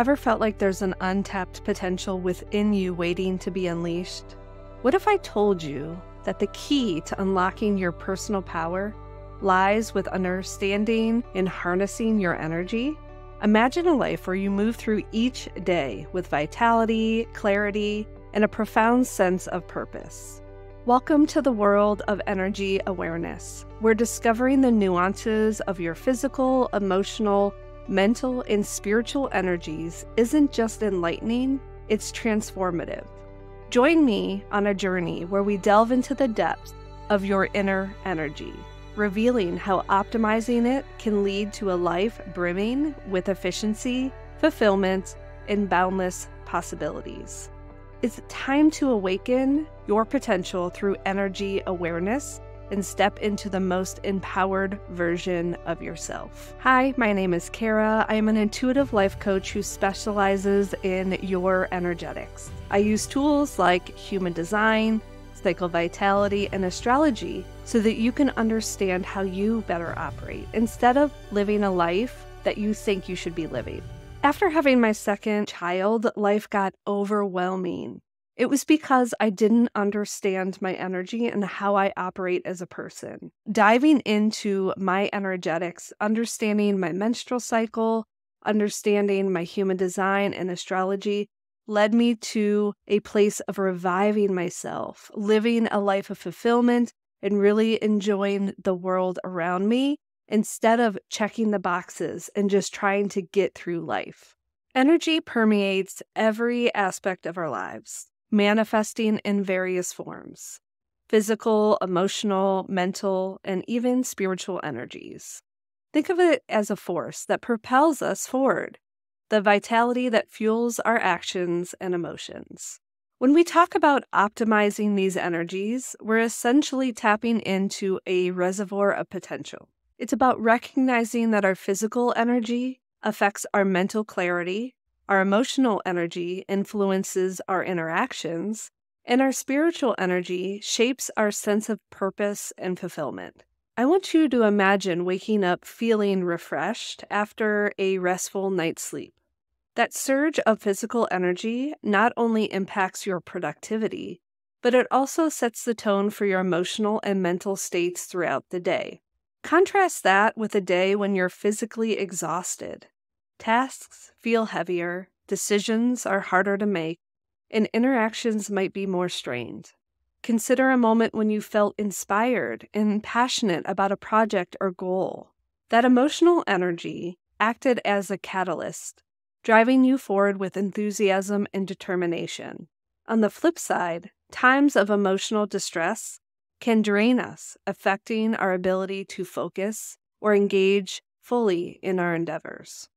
Ever felt like there's an untapped potential within you waiting to be unleashed? What if I told you that the key to unlocking your personal power lies with understanding and harnessing your energy? Imagine a life where you move through each day with vitality, clarity, and a profound sense of purpose. Welcome to the world of energy awareness, where discovering the nuances of your physical, emotional, mental, and spiritual energies isn't just enlightening, it's transformative. Join me on a journey where we delve into the depths of your inner energy, revealing how optimizing it can lead to a life brimming with efficiency, fulfillment, and boundless possibilities. It's time to awaken your potential through energy awareness and step into the most empowered version of yourself. Hi, my name is Kara. I am an intuitive life coach who specializes in your energetics. I use tools like human design, psychovitality, and astrology so that you can understand how you better operate instead of living a life that you think you should be living. After having my second child, life got overwhelming. It was because I didn't understand my energy and how I operate as a person. Diving into my energetics, understanding my menstrual cycle, understanding my human design and astrology led me to a place of reviving myself, living a life of fulfillment, and really enjoying the world around me instead of checking the boxes and just trying to get through life. Energy permeates every aspect of our lives, manifesting in various forms: physical, emotional, mental, and even spiritual energies. Think of it as a force that propels us forward, the vitality that fuels our actions and emotions. When we talk about optimizing these energies, we're essentially tapping into a reservoir of potential. It's about recognizing that our physical energy affects our mental clarity, our emotional energy influences our interactions, and our spiritual energy shapes our sense of purpose and fulfillment. I want you to imagine waking up feeling refreshed after a restful night's sleep. That surge of physical energy not only impacts your productivity, but it also sets the tone for your emotional and mental states throughout the day. Contrast that with a day when you're physically exhausted. Tasks feel heavier, decisions are harder to make, and interactions might be more strained. Consider a moment when you felt inspired and passionate about a project or goal. That emotional energy acted as a catalyst, driving you forward with enthusiasm and determination. On the flip side, times of emotional distress can drain us, affecting our ability to focus or engage fully in our endeavors.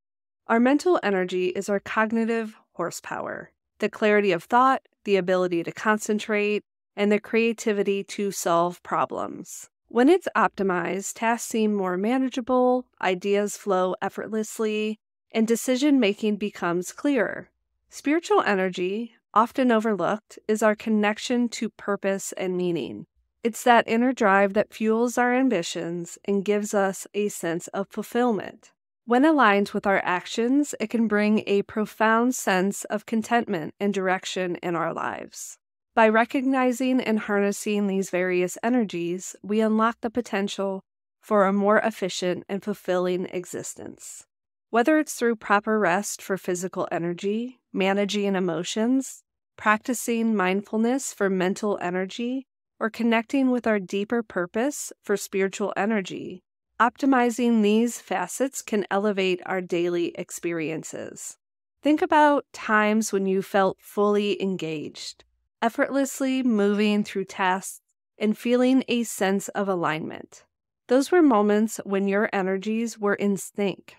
Our mental energy is our cognitive horsepower, the clarity of thought, the ability to concentrate, and the creativity to solve problems. When it's optimized, tasks seem more manageable, ideas flow effortlessly, and decision-making becomes clearer. Spiritual energy, often overlooked, is our connection to purpose and meaning. It's that inner drive that fuels our ambitions and gives us a sense of fulfillment. When aligned with our actions, it can bring a profound sense of contentment and direction in our lives. By recognizing and harnessing these various energies, we unlock the potential for a more efficient and fulfilling existence. Whether it's through proper rest for physical energy, managing emotions, practicing mindfulness for mental energy, or connecting with our deeper purpose for spiritual energy, optimizing these facets can elevate our daily experiences. Think about times when you felt fully engaged, effortlessly moving through tasks and feeling a sense of alignment. Those were moments when your energies were in sync.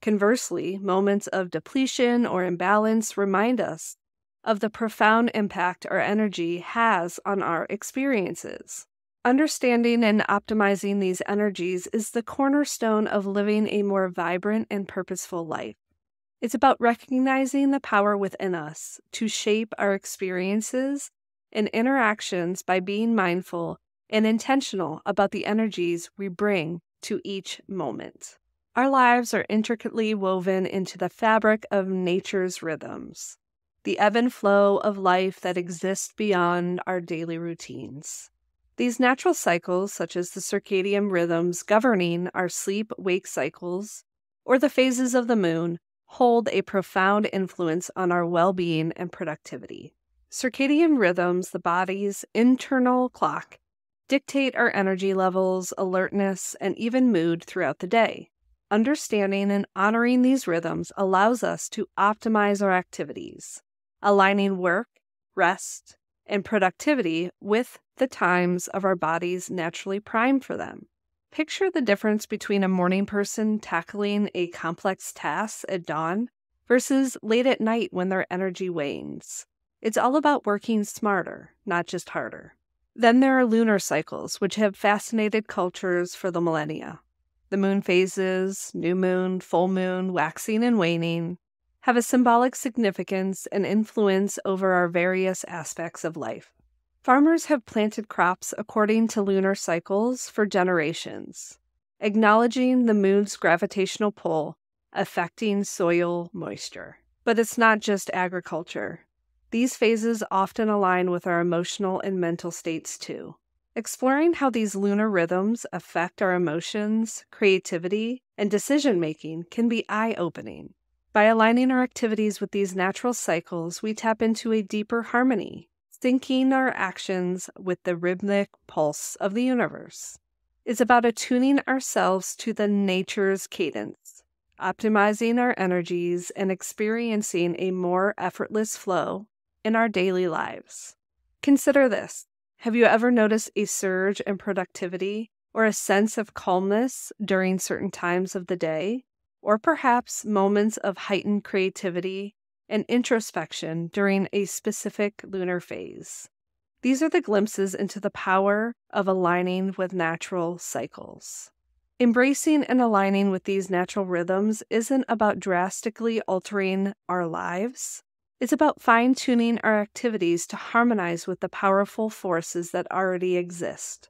Conversely, moments of depletion or imbalance remind us of the profound impact our energy has on our experiences. Understanding and optimizing these energies is the cornerstone of living a more vibrant and purposeful life. It's about recognizing the power within us to shape our experiences and interactions by being mindful and intentional about the energies we bring to each moment. Our lives are intricately woven into the fabric of nature's rhythms, the ebb and flow of life that exists beyond our daily routines. These natural cycles, such as the circadian rhythms governing our sleep-wake cycles, or the phases of the moon, hold a profound influence on our well-being and productivity. Circadian rhythms, the body's internal clock, dictate our energy levels, alertness, and even mood throughout the day. Understanding and honoring these rhythms allows us to optimize our activities, aligning work, rest, and productivity with the times of our bodies naturally primed for them. Picture the difference between a morning person tackling a complex task at dawn versus late at night when their energy wanes. It's all about working smarter, not just harder. Then there are lunar cycles, which have fascinated cultures for the millennia. The moon phases, new moon, full moon, waxing and waning, have a symbolic significance and influence over our various aspects of life. Farmers have planted crops according to lunar cycles for generations, acknowledging the moon's gravitational pull affecting soil moisture. But it's not just agriculture. These phases often align with our emotional and mental states too. Exploring how these lunar rhythms affect our emotions, creativity, and decision-making can be eye-opening. By aligning our activities with these natural cycles, we tap into a deeper harmony, syncing our actions with the rhythmic pulse of the universe. It's about attuning ourselves to the nature's cadence, optimizing our energies, and experiencing a more effortless flow in our daily lives. Consider this. Have you ever noticed a surge in productivity or a sense of calmness during certain times of the day? Or perhaps moments of heightened creativity and introspection during a specific lunar phase? These are the glimpses into the power of aligning with natural cycles. Embracing and aligning with these natural rhythms isn't about drastically altering our lives. It's about fine-tuning our activities to harmonize with the powerful forces that already exist.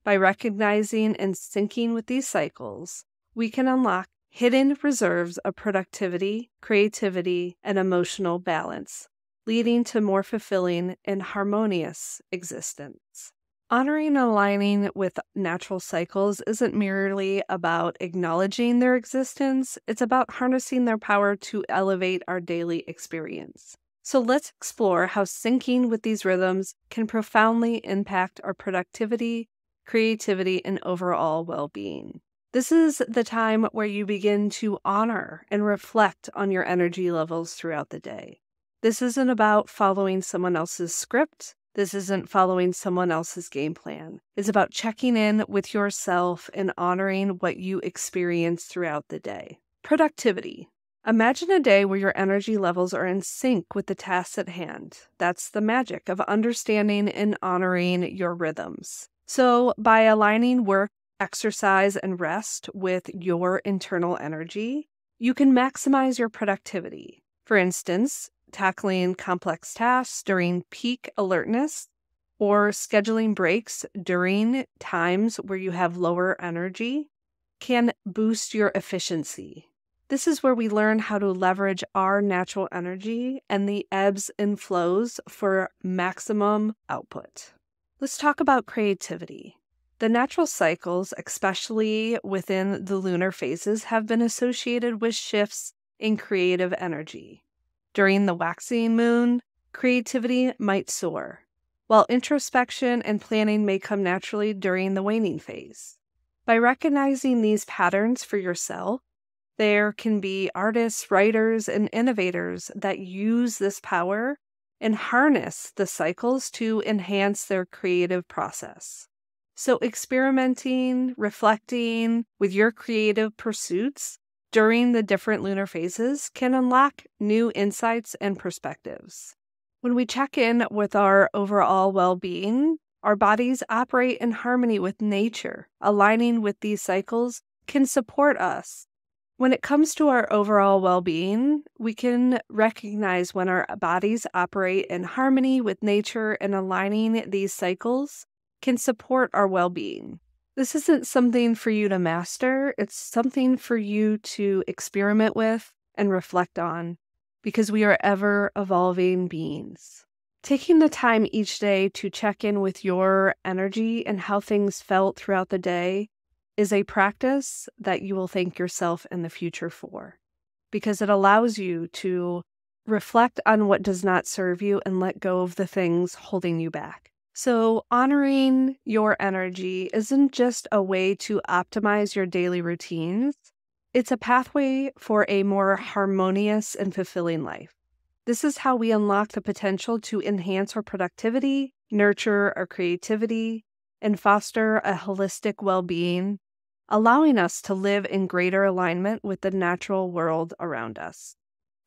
By recognizing and syncing with these cycles, we can unlock hidden reserves of productivity, creativity, and emotional balance, leading to more fulfilling and harmonious existence. Honoring and aligning with natural cycles isn't merely about acknowledging their existence, it's about harnessing their power to elevate our daily experience. So let's explore how syncing with these rhythms can profoundly impact our productivity, creativity, and overall well-being. This is the time where you begin to honor and reflect on your energy levels throughout the day. This isn't about following someone else's script. This isn't following someone else's game plan. It's about checking in with yourself and honoring what you experience throughout the day. Productivity. Imagine a day where your energy levels are in sync with the tasks at hand. That's the magic of understanding and honoring your rhythms. So, by aligning work, exercise, and rest with your internal energy, you can maximize your productivity. For instance, tackling complex tasks during peak alertness, or scheduling breaks during times where you have lower energy can boost your efficiency. This is where we learn how to leverage our natural energy and the ebbs and flows for maximum output. Let's talk about creativity. The natural cycles, especially within the lunar phases, have been associated with shifts in creative energy. During the waxing moon, creativity might soar, while introspection and planning may come naturally during the waning phase. By recognizing these patterns for yourself, there can be artists, writers, and innovators that use this power and harness the cycles to enhance their creative process. So experimenting, reflecting with your creative pursuits during the different lunar phases can unlock new insights and perspectives. When we check in with our overall well-being, our bodies operate in harmony with nature. Aligning with these cycles can support us. When it comes to our overall well-being, we can recognize when our bodies operate in harmony with nature, and aligning these cycles can support our well-being. This isn't something for you to master, it's something for you to experiment with and reflect on, because we are ever evolving beings. Taking the time each day to check in with your energy and how things felt throughout the day is a practice that you will thank yourself in the future for, because it allows you to reflect on what does not serve you and let go of the things holding you back. So honoring your energy isn't just a way to optimize your daily routines. It's a pathway for a more harmonious and fulfilling life. This is how we unlock the potential to enhance our productivity, nurture our creativity, and foster a holistic well-being, allowing us to live in greater alignment with the natural world around us.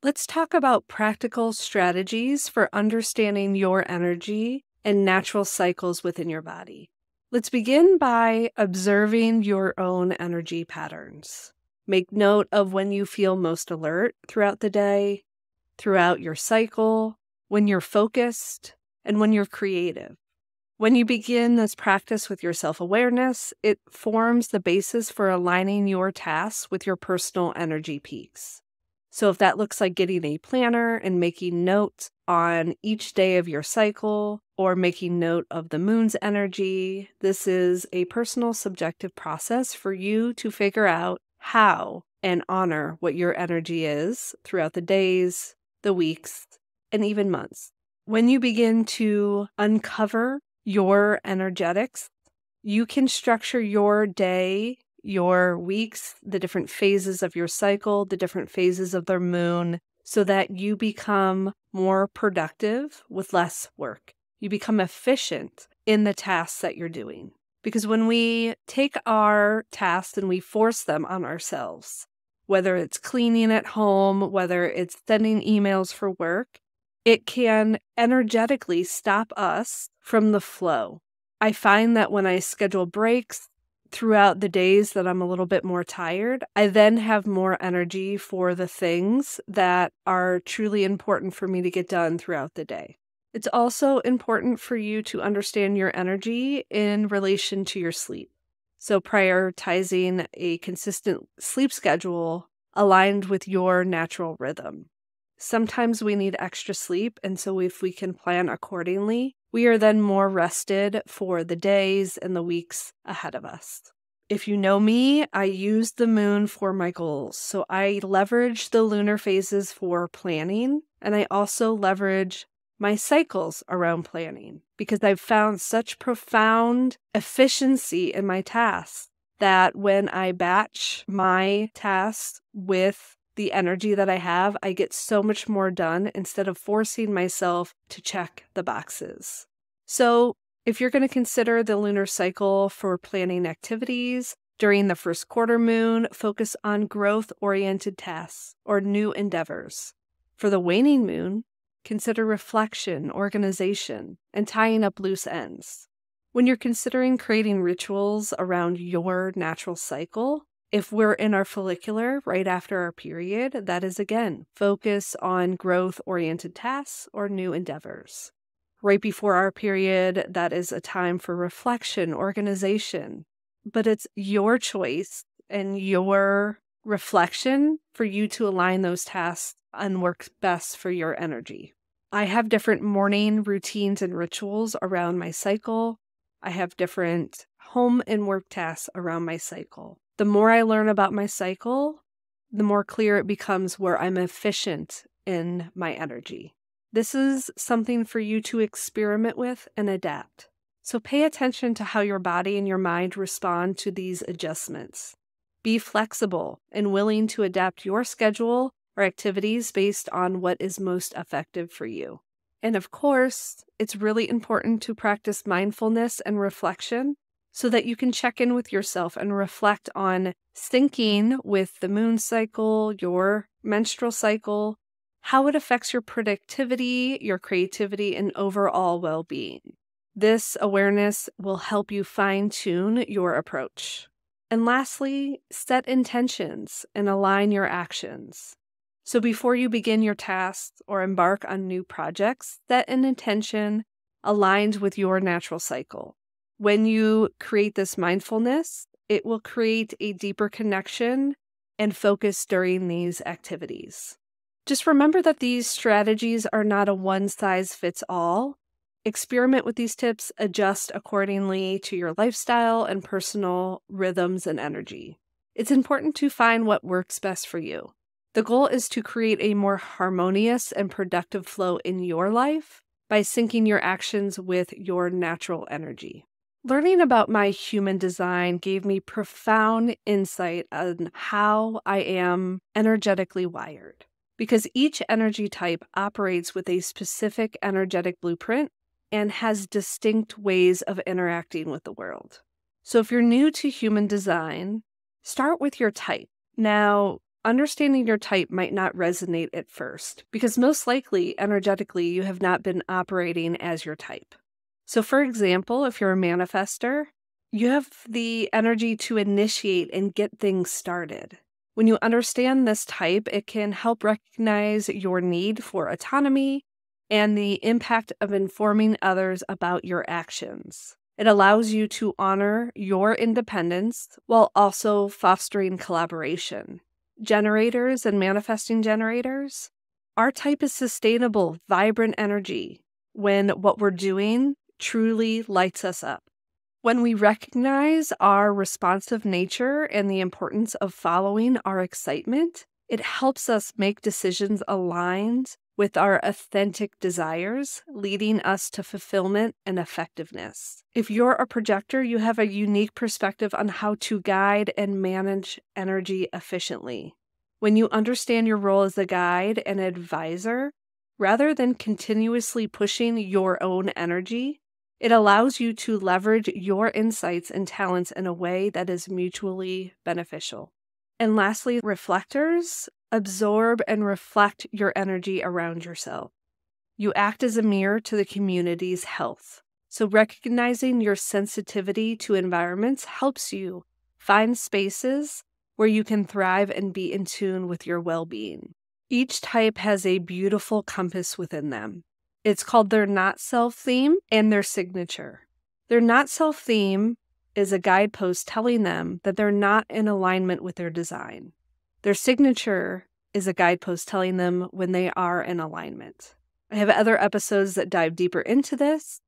Let's talk about practical strategies for understanding your energy and natural cycles within your body. Let's begin by observing your own energy patterns. Make note of when you feel most alert throughout the day, throughout your cycle, when you're focused, and when you're creative. When you begin this practice with your self-awareness, it forms the basis for aligning your tasks with your personal energy peaks. So if that looks like getting a planner and making notes on each day of your cycle or making note of the moon's energy, this is a personal subjective process for you to figure out how and honor what your energy is throughout the days, the weeks, and even months. When you begin to uncover your energetics, you can structure your day, your weeks, the different phases of your cycle, the different phases of the moon, so that you become more productive with less work. You become efficient in the tasks that you're doing. Because when we take our tasks and we force them on ourselves, whether it's cleaning at home, whether it's sending emails for work, it can energetically stop us from the flow. I find that when I schedule breaks throughout the days that I'm a little bit more tired, I then have more energy for the things that are truly important for me to get done throughout the day. It's also important for you to understand your energy in relation to your sleep. So prioritizing a consistent sleep schedule aligned with your natural rhythm. Sometimes we need extra sleep, and so if we can plan accordingly, we are then more rested for the days and the weeks ahead of us. If you know me, I use the moon for my goals. So I leverage the lunar phases for planning, and I also leverage my cycles around planning because I've found such profound efficiency in my tasks that when I batch my tasks with the energy that I have, I get so much more done instead of forcing myself to check the boxes. So if you're going to consider the lunar cycle for planning activities during the first quarter moon, focus on growth-oriented tasks or new endeavors. For the waning moon, consider reflection, organization, and tying up loose ends. When you're considering creating rituals around your natural cycle, if we're in our follicular right after our period, that is again, focus on growth-oriented tasks or new endeavors. Right before our period, that is a time for reflection, organization. But it's your choice and your reflection for you to align those tasks and work best for your energy. I have different morning routines and rituals around my cycle. I have different home and work tasks around my cycle. The more I learn about my cycle, the more clear it becomes where I'm efficient in my energy. This is something for you to experiment with and adapt. So pay attention to how your body and your mind respond to these adjustments. Be flexible and willing to adapt your schedule or activities based on what is most effective for you. And of course, it's really important to practice mindfulness and reflection so that you can check in with yourself and reflect on syncing with the moon cycle, your menstrual cycle, how it affects your productivity, your creativity, and overall well-being. This awareness will help you fine-tune your approach. And lastly, set intentions and align your actions. So before you begin your tasks or embark on new projects, set an intention aligned with your natural cycle. When you create this mindfulness, it will create a deeper connection and focus during these activities. Just remember that these strategies are not a one-size-fits-all. Experiment with these tips, adjust accordingly to your lifestyle and personal rhythms and energy. It's important to find what works best for you. The goal is to create a more harmonious and productive flow in your life by syncing your actions with your natural energy. Learning about my human design gave me profound insight on how I am energetically wired, because each energy type operates with a specific energetic blueprint and has distinct ways of interacting with the world. So if you're new to human design, start with your type. Now, understanding your type might not resonate at first, because most likely, energetically, you have not been operating as your type. So for example, if you're a manifester, you have the energy to initiate and get things started. When you understand this type, it can help recognize your need for autonomy and the impact of informing others about your actions. It allows you to honor your independence while also fostering collaboration. Generators and manifesting generators, our type is sustainable, vibrant energy when what we're doing truly lights us up. When we recognize our responsive nature and the importance of following our excitement, it helps us make decisions aligned with our authentic desires, leading us to fulfillment and effectiveness. If you're a projector, you have a unique perspective on how to guide and manage energy efficiently. When you understand your role as a guide and advisor, rather than continuously pushing your own energy, it allows you to leverage your insights and talents in a way that is mutually beneficial. And lastly, reflectors absorb and reflect your energy around yourself. You act as a mirror to the community's health. So recognizing your sensitivity to environments helps you find spaces where you can thrive and be in tune with your well-being. Each type has a beautiful compass within them. It's called their not self theme and their signature. Their not self theme is a guidepost telling them that they're not in alignment with their design. Their signature is a guidepost telling them when they are in alignment. I have other episodes that dive deeper into this,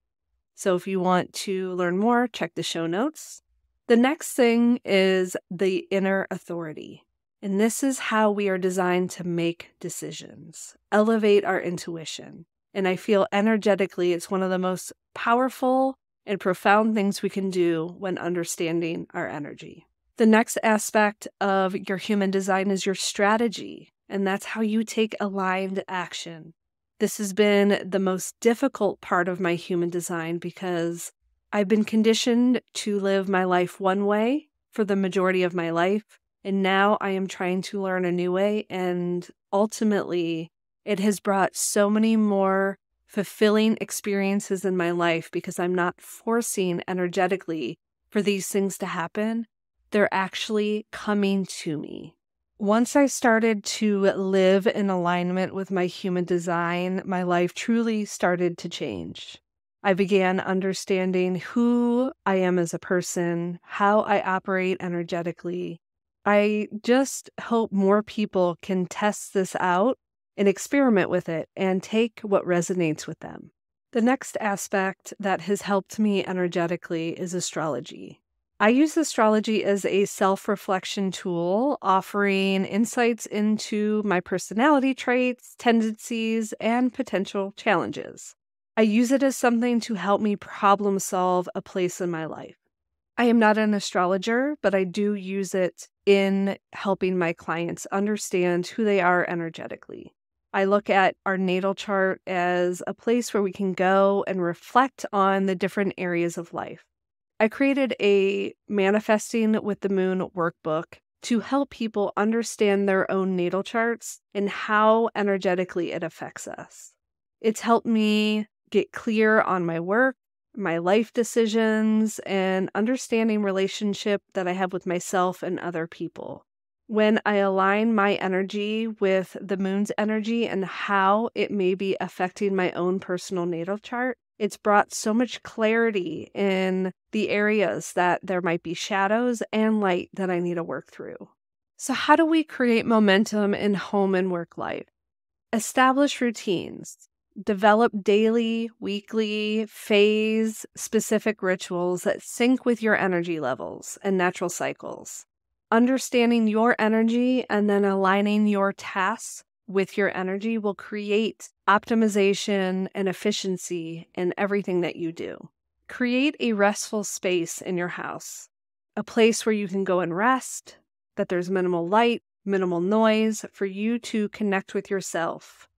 so if you want to learn more, check the show notes. The next thing is the inner authority. And this is how we are designed to make decisions, elevate our intuition. And I feel energetically it's one of the most powerful and profound things we can do when understanding our energy. The next aspect of your human design is your strategy, and that's how you take aligned action. This has been the most difficult part of my human design because I've been conditioned to live my life one way for the majority of my life, and now I am trying to learn a new way, and ultimately, it has brought so many more fulfilling experiences in my life because I'm not forcing energetically for these things to happen. They're actually coming to me. Once I started to live in alignment with my human design, my life truly started to change. I began understanding who I am as a person, how I operate energetically. I just hope more people can test this out and experiment with it and take what resonates with them. The next aspect that has helped me energetically is astrology. I use astrology as a self-reflection tool, offering insights into my personality traits, tendencies, and potential challenges. I use it as something to help me problem solve a place in my life. I am not an astrologer, but I do use it in helping my clients understand who they are energetically. I look at our natal chart as a place where we can go and reflect on the different areas of life. I created a Manifesting with the Moon workbook to help people understand their own natal charts and how energetically it affects us. It's helped me get clear on my work, my life decisions, and understanding relationship that I have with myself and other people. When I align my energy with the moon's energy and how it may be affecting my own personal natal chart, It's brought so much clarity in the areas that there might be shadows and light that I need to work through. So how do we create momentum in home and work life? Establish routines. Develop daily, weekly, phase-specific rituals that sync with your energy levels and natural cycles. Understanding your energy and then aligning your tasks with your energy will create optimization and efficiency in everything that you do. Create a restful space in your house, a place where you can go and rest, that there's minimal light, minimal noise for you to connect with yourself.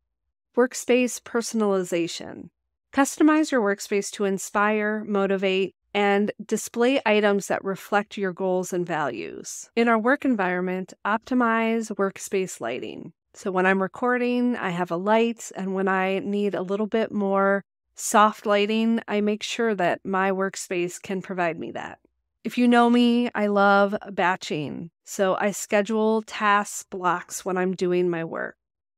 Workspace personalization. Customize your workspace to inspire, motivate, and display items that reflect your goals and values. In our work environment, optimize workspace lighting. So when I'm recording, I have a light, and when I need a little bit more soft lighting, I make sure that my workspace can provide me that. If you know me, I love batching, so I schedule task blocks when I'm doing my work.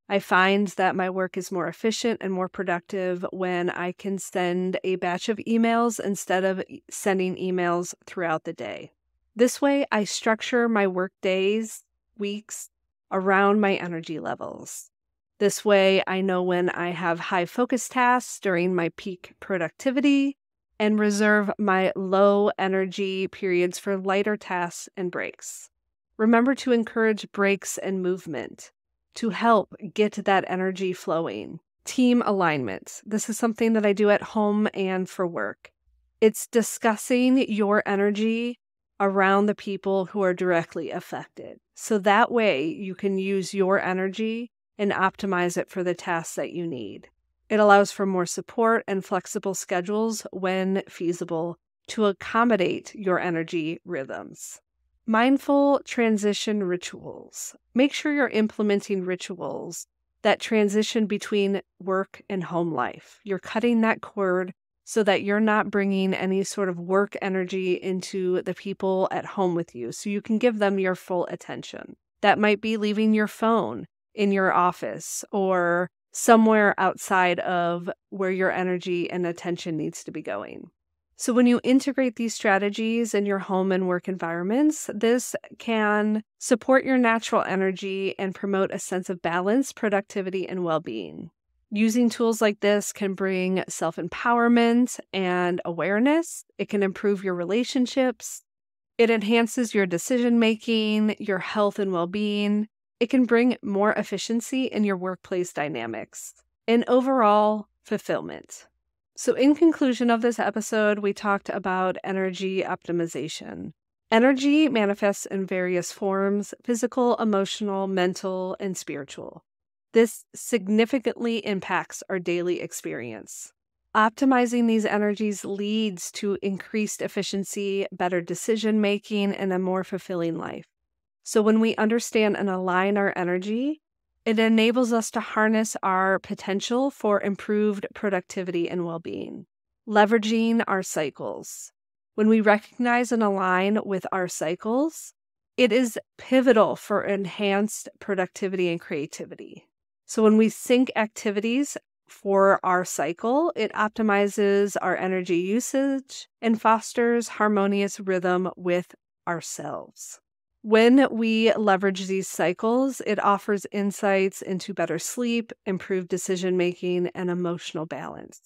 I find that my work is more efficient and more productive when I can send a batch of emails instead of sending emails throughout the day. This way, I structure my work days, weeks, around my energy levels. This way, I know when I have high focus tasks during my peak productivity and reserve my low energy periods for lighter tasks and breaks. Remember to encourage breaks and movement to help get that energy flowing. Team alignment. This is something that I do at home and for work. It's discussing your energy around the people who are directly affected. So that way you can use your energy and optimize it for the tasks that you need. It allows for more support and flexible schedules when feasible to accommodate your energy rhythms. Mindful transition rituals. Make sure you're implementing rituals that transition between work and home life. You're cutting that cord so that you're not bringing any sort of work energy into the people at home with you, so you can give them your full attention. That might be leaving your phone in your office or somewhere outside of where your energy and attention needs to be going. So when you integrate these strategies in your home and work environments, this can support your natural energy and promote a sense of balance, productivity, and well-being. Using tools like this can bring self-empowerment and awareness. It can improve your relationships. It enhances your decision-making, your health and well-being. It can bring more efficiency in your workplace dynamics and overall fulfillment. So in conclusion of this episode, we talked about energy optimization. Energy manifests in various forms: physical, emotional, mental, and spiritual. This significantly impacts our daily experience. Optimizing these energies leads to increased efficiency, better decision-making, and a more fulfilling life. So when we understand and align our energy, it enables us to harness our potential for improved productivity and well-being. Leveraging our cycles. When we recognize and align with our cycles, it is pivotal for enhanced productivity and creativity. So when we sync activities for our cycle, it optimizes our energy usage and fosters harmonious rhythm with ourselves. When we leverage these cycles, it offers insights into better sleep, improved decision-making, and emotional balance.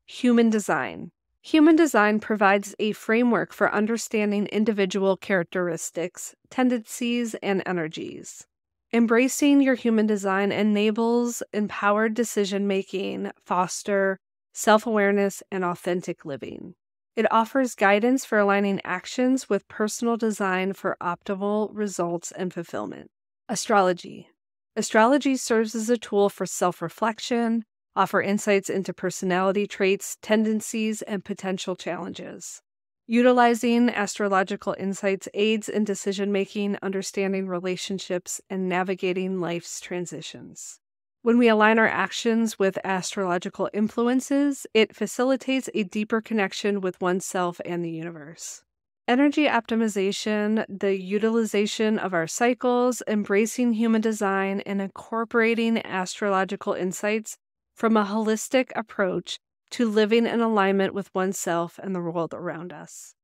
Human design. Human design provides a framework for understanding individual characteristics, tendencies, and energies. Embracing your human design enables empowered decision-making, foster self-awareness, and authentic living. It offers guidance for aligning actions with personal design for optimal results and fulfillment. Astrology. Astrology serves as a tool for self-reflection, offer insights into personality traits, tendencies, and potential challenges. Utilizing astrological insights aids in decision-making, understanding relationships, and navigating life's transitions. When we align our actions with astrological influences, it facilitates a deeper connection with oneself and the universe. Energy optimization, the utilization of our cycles, embracing human design, and incorporating astrological insights from a holistic approach to living in alignment with oneself and the world around us.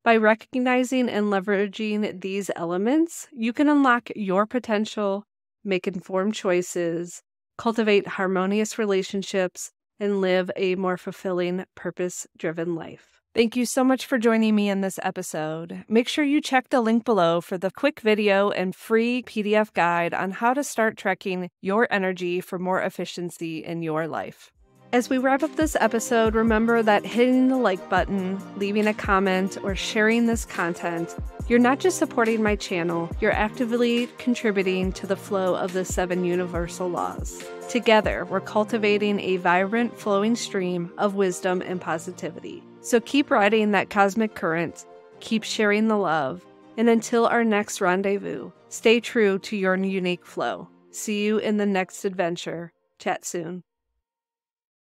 By recognizing and leveraging these elements, you can unlock your potential, make informed choices, cultivate harmonious relationships, and live a more fulfilling, purpose-driven life. Thank you so much for joining me in this episode. Make sure you check the link below for the quick video and free PDF guide on how to start tracking your energy for more efficiency in your life. As we wrap up this episode, remember that hitting the like button, leaving a comment, or sharing this content, you're not just supporting my channel, you're actively contributing to the flow of the 7 universal laws. Together, we're cultivating a vibrant, flowing stream of wisdom and positivity. So keep riding that cosmic current, keep sharing the love, and until our next rendezvous, stay true to your unique flow. See you in the next adventure. Chat soon.